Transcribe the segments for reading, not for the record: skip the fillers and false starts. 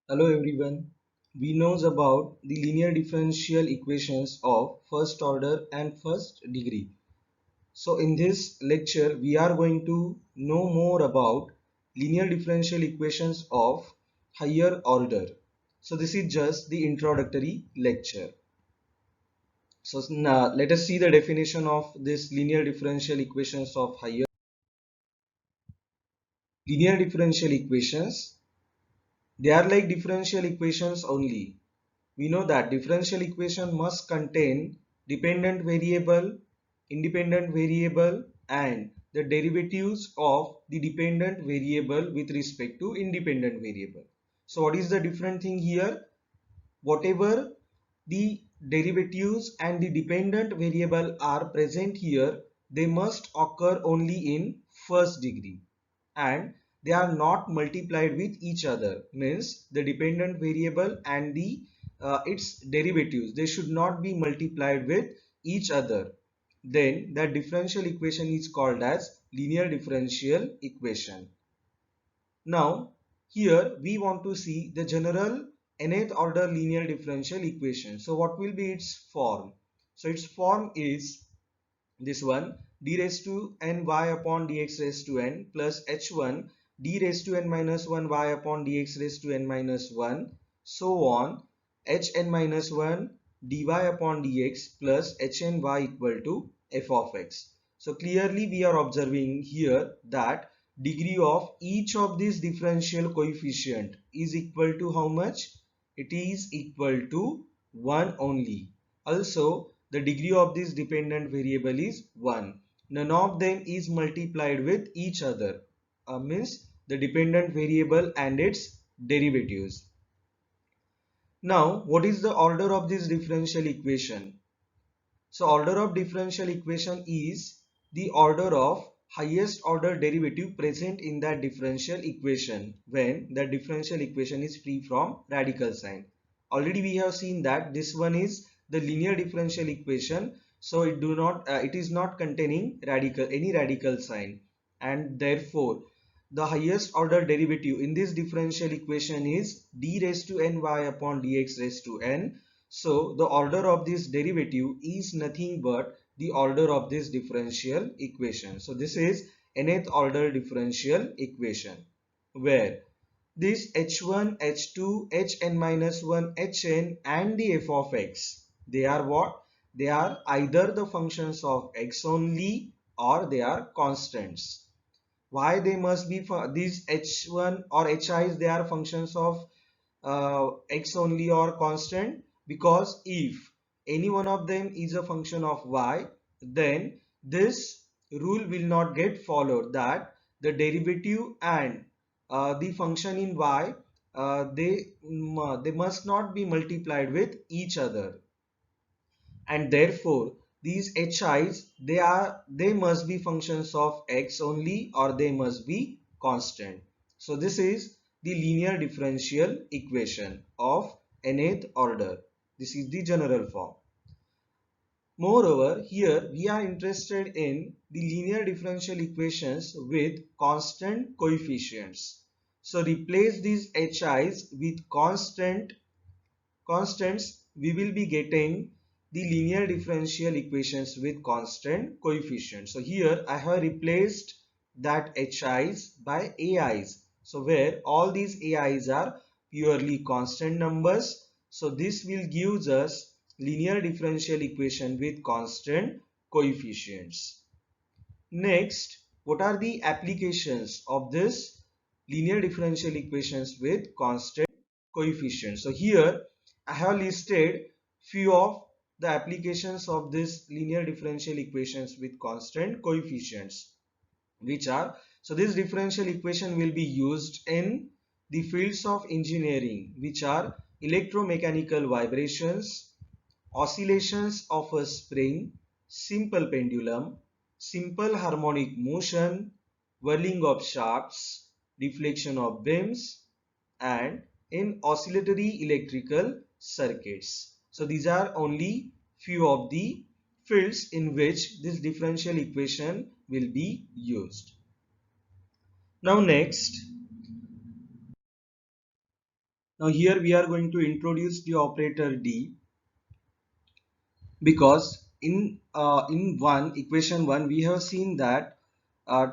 Hello everyone. We knows about the linear differential equations of first order and first degree. So in this lecture we are going to know more about linear differential equations of higher order. So this is just the introductory lecture. So now let us see the definition of this linear differential equations of higher. Linear differential equations, they are like differential equations only. We know that differential equation must contain dependent variable, independent variable and the derivatives of the dependent variable with respect to independent variable. So what is the different thing here? Whatever the derivatives and the dependent variable are present here, they must occur only in first degree and they are not multiplied with each other. Means the dependent variable and the its derivatives, they should not be multiplied with each other. Then that differential equation is called as linear differential equation. Now here we want to see the general nth order linear differential equation. So what will be its form? So its form is this one, d raised to n y upon dx raised to n plus h1 d raised to n minus 1 y upon dx raised to n minus 1, so on hn minus 1 dy upon dx plus hn y equal to f of x. So clearly we are observing here that degree of each of these differential coefficient is equal to how much? It is equal to 1 only. Also the degree of this dependent variable is 1. None of them is multiplied with each other. Means the dependent variable and its derivatives. Now what is the order of this differential equation? So order of differential equation is the order of highest order derivative present in that differential equation when the differential equation is free from radical sign. Already we have seen that this one is the linear differential equation, so it is not containing any radical sign, and therefore the highest order derivative in this differential equation is d raised to ny upon dx raised to n. So the order of this derivative is nothing but the order of this differential equation. So this is nth order differential equation where this h1, h2, hn minus 1, hn and the f of x, they are what? They are either the functions of x only or they are constants. Why they must be for these h1 or hi's, they are functions of x only or constant? Because if any one of them is a function of y, then this rule will not get followed, that the derivative and the function in y, they must not be multiplied with each other, and therefore these hi's, they must be functions of x only or they must be constant. So this is the linear differential equation of nth order. This is the general form. Moreover, here we are interested in the linear differential equations with constant coefficients. So replace these hi's with constants, we will be getting the linear differential equations with constant coefficients. So here I have replaced that hi's by ai's. So where all these ai's are purely constant numbers. So this will give us linear differential equation with constant coefficients. Next, what are the applications of this linear differential equations with constant coefficients? So here I have listed few of the applications of this linear differential equations with constant coefficients, which are, so this differential equation will be used in the fields of engineering, which are electromechanical vibrations, oscillations of a spring, simple pendulum, simple harmonic motion, whirling of shafts, deflection of beams, and in oscillatory electrical circuits. So these are only few of the fields in which this differential equation will be used. Now next, Now here we are going to introduce the operator D, because in equation 1 we have seen that uh,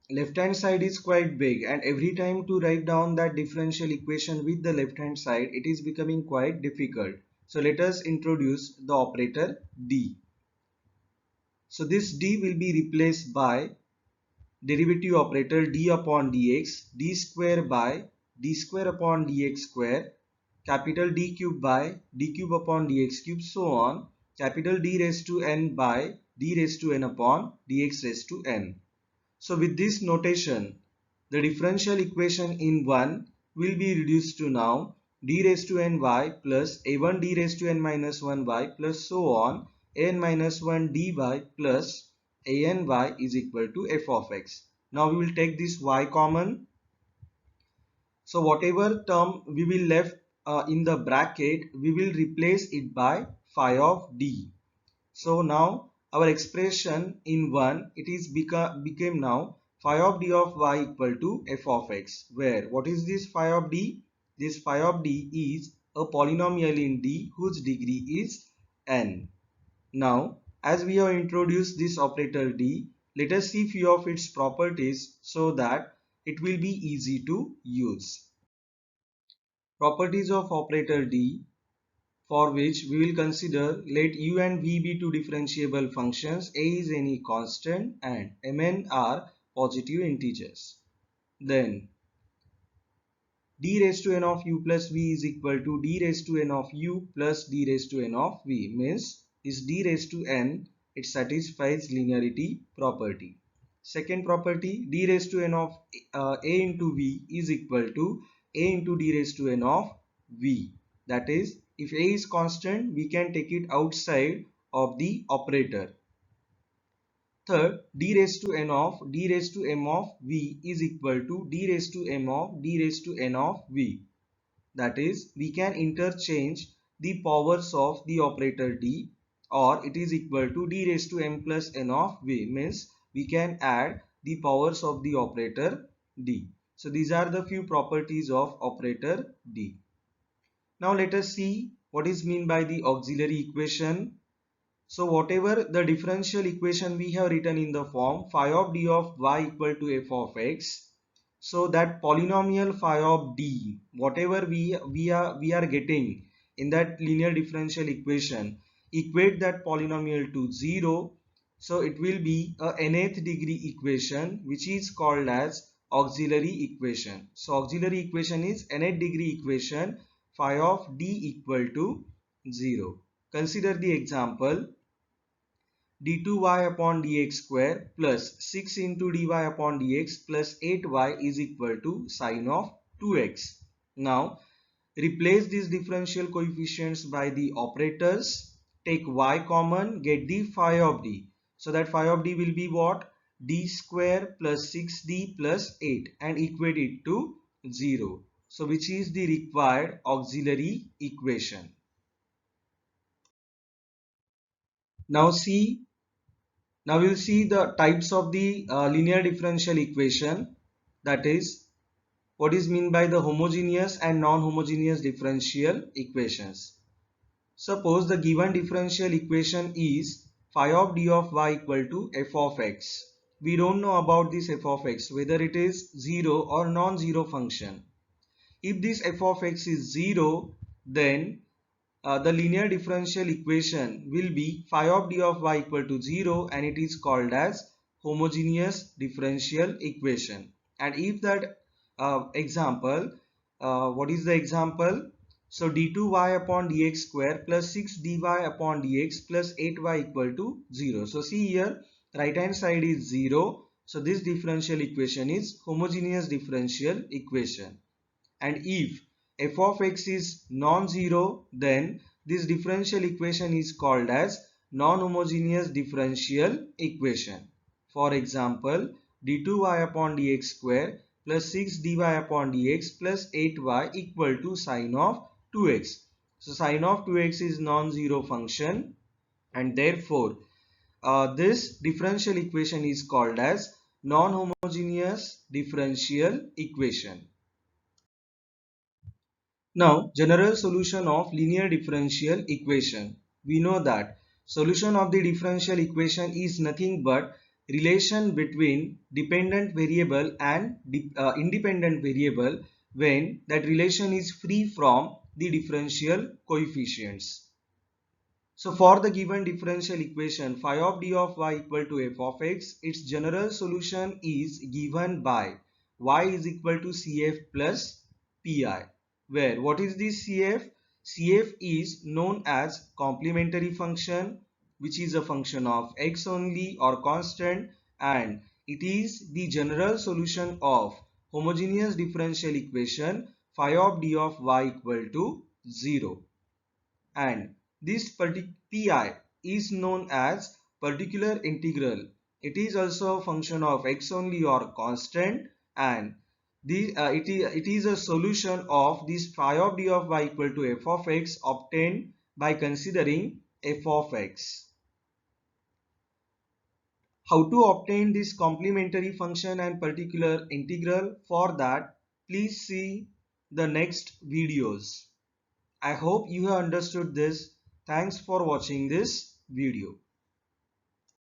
left hand side is quite big, and every time to write down that differential equation with the left hand side it is becoming quite difficult. So let us introduce the operator D. So this D will be replaced by derivative operator d upon dx, d square by d square upon dx square, capital D cube by d cube upon dx cube, so on, capital D raised to n by d raised to n upon dx raised to n. So with this notation, the differential equation in 1 will be reduced to now d raised to ny plus a1 d raised to n minus 1y plus so on an minus 1 dy plus any is equal to f of x. Now we will take this y common. So whatever term we will left in the bracket, we will replace it by phi of d. So now our expression in 1, it is became now phi of d of y equal to f of x, where what is this phi of d? This phi of d is a polynomial in D whose degree is n. Now as we have introduced this operator D, let us see few of its properties so that it will be easy to use. Properties of operator D, for which we will consider, let u and v be two differentiable functions, a is any constant and mn are positive integers. Then d raised to n of u plus v is equal to d raised to n of u plus d raised to n of v, means this d raised to n, it satisfies linearity property. Second property, d raised to n of a into v is equal to a into d raised to n of v. That is, if a is constant, we can take it outside of the operator. Third, d raised to n of d raised to m of v is equal to d raised to m of d raised to n of v. That is, we can interchange the powers of the operator d, or it is equal to d raised to m plus n of v, means we can add the powers of the operator d. So these are the few properties of operator d. Now let us see what is meant by the auxiliary equation. So whatever the differential equation we have written in the form phi of d of y equal to f of x, so that polynomial phi of d, whatever we are getting in that linear differential equation, equate that polynomial to 0. So it will be a nth degree equation which is called as auxiliary equation. So auxiliary equation is nth degree equation phi of d equal to 0. Consider the example d2y upon dx square plus 6 into dy upon dx plus 8y is equal to sine of 2x. Now replace these differential coefficients by the operators. Take y common, get the phi of d. So that phi of d will be what? D square plus 6d plus 8, and equate it to 0. So which is the required auxiliary equation. Now see Now we'll see the types of the linear differential equation, that is what is meant by the homogeneous and non-homogeneous differential equations. Suppose the given differential equation is phi of d of y equal to f of x. We don't know about this f of x, whether it is 0 or non-zero function. If this f of x is 0, then the linear differential equation will be phi of d of y equal to 0, and it is called as homogeneous differential equation. And if that example, what is the example? So d2y upon dx square plus 6dy upon dx plus 8y equal to 0. So see here, right hand side is 0. So this differential equation is homogeneous differential equation. And if f of x is non-zero, then this differential equation is called as non-homogeneous differential equation. For example, d2y upon dx square plus 6dy upon dx plus 8y equal to sine of 2x. So sine of 2x is non-zero function, and therefore this differential equation is called as non-homogeneous differential equation. Now, general solution of linear differential equation. We know that solution of the differential equation is nothing but relation between dependent variable and independent variable when that relation is free from the differential coefficients. So for the given differential equation phi of d of y equal to f of x, its general solution is given by y is equal to cf plus pi, where what is this cf? Cf is known as complementary function, which is a function of x only or constant, and it is the general solution of homogeneous differential equation phi of d of y equal to 0. And this pi is known as particular integral. It is also a function of x only or constant, and it is a solution of this phi of d of y equal to f of x obtained by considering f of x. How to obtain this complementary function and particular integral? For that, please see the next videos. I hope you have understood this. Thanks for watching this video.